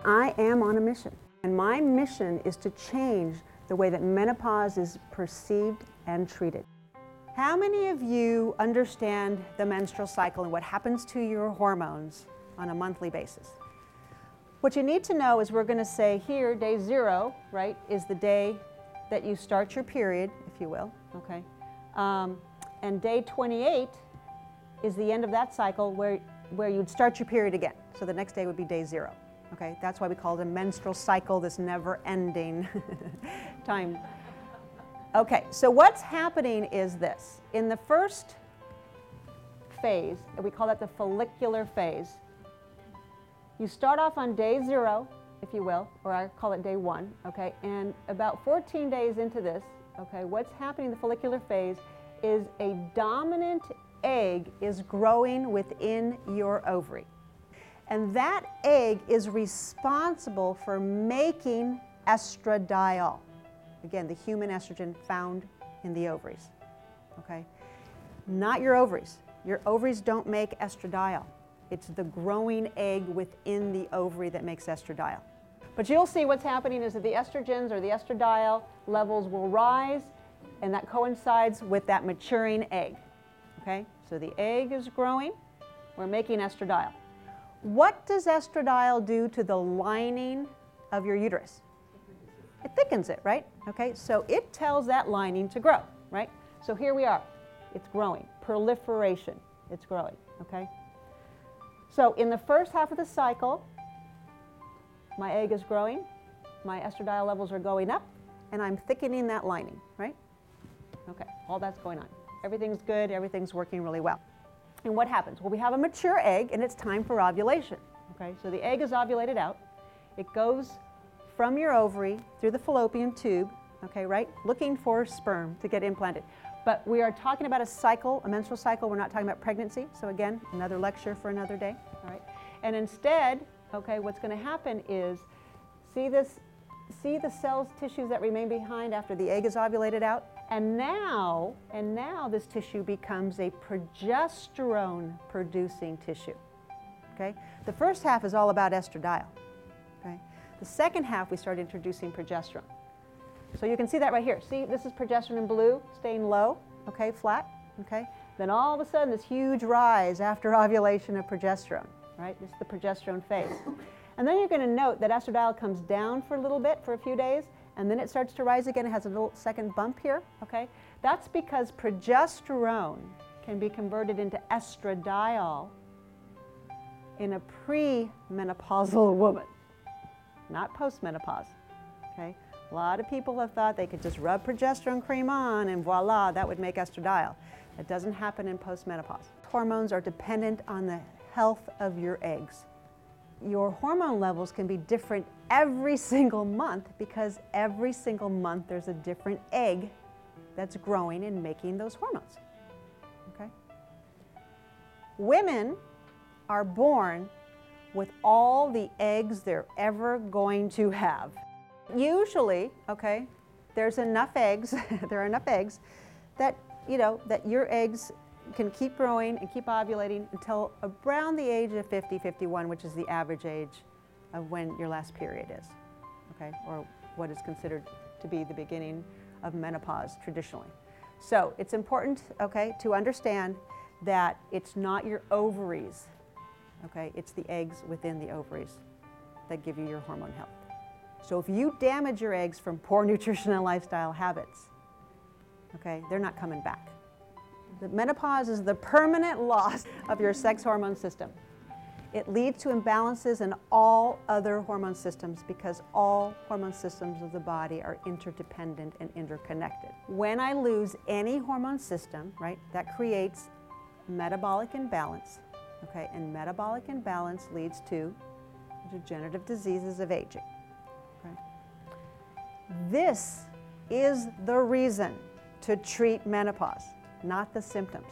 I am on a mission. And my mission is to change the way that menopause is perceived and treated. How many of you understand the menstrual cycle and what happens to your hormones on a monthly basis? What you need to know is we're going to say here, day 0, right, is the day that you start your period, if you will, okay? And day 28 is the end of that cycle where you'd start your period again. So the next day would be day 0. Okay, that's why we call it a menstrual cycle, this never-ending time. Okay, so what's happening is this. In the first phase, we call that the follicular phase, you start off on day 0, if you will, or I call it day 1, okay, and about 14 days into this, okay, what's happening in the follicular phase is a dominant egg is growing within your ovary. And that egg is responsible for making estradiol. Again, the human estrogen found in the ovaries, okay? Not your ovaries. Your ovaries don't make estradiol. It's the growing egg within the ovary that makes estradiol. But you'll see what's happening is that the estrogens or the estradiol levels will rise, and that coincides with that maturing egg, okay? So the egg is growing, we're making estradiol. What does estradiol do to the lining of your uterus? It thickens it, right? Okay, so it tells that lining to grow, right? So here we are. It's growing. Proliferation. It's growing, okay? So in the first half of the cycle, my egg is growing, my estradiol levels are going up, and I'm thickening that lining, right? Okay, all that's going on. Everything's good, everything's working really well. And what happens? Well, we have a mature egg and it's time for ovulation. Okay, so the egg is ovulated out. It goes from your ovary through the fallopian tube, okay, right? Looking for sperm to get implanted. But we are talking about a cycle, a menstrual cycle. We're not talking about pregnancy. So again, another lecture for another day, all right? And instead, okay, what's going to happen is, see the cells, tissues that remain behind after the egg is ovulated out? And now this tissue becomes a progesterone-producing tissue, okay? The first half is all about estradiol, okay? The second half, we start introducing progesterone. So you can see that right here. See, this is progesterone in blue, staying low, okay, flat, okay? Then all of a sudden, this huge rise after ovulation of progesterone, right? This is the progesterone phase. And then you're going to note that estradiol comes down for a little bit, for a few days, and then it starts to rise again. It has a little second bump here, okay? That's because progesterone can be converted into estradiol in a pre-menopausal woman, not post-menopause, okay? A lot of people have thought they could just rub progesterone cream on and voila, that would make estradiol. That doesn't happen in post-menopause. Hormones are dependent on the health of your eggs. Your hormone levels can be different every single month because every single month there's a different egg that's growing and making those hormones, okay? Women are born with all the eggs they're ever going to have. Usually, okay, there's enough eggs, there are enough eggs that, you know, that your eggs can keep growing and keep ovulating until around the age of 50, 51, which is the average age of when your last period is, okay, or what is considered to be the beginning of menopause traditionally. So it's important, okay, to understand that it's not your ovaries, okay, it's the eggs within the ovaries that give you your hormone health. So if you damage your eggs from poor nutrition and lifestyle habits, okay, they're not coming back. The menopause is the permanent loss of your sex hormone system. It leads to imbalances in all other hormone systems because all hormone systems of the body are interdependent and interconnected. When I lose any hormone system, right, that creates metabolic imbalance, okay, and metabolic imbalance leads to degenerative diseases of aging, okay? This is the reason to treat menopause, not the symptoms.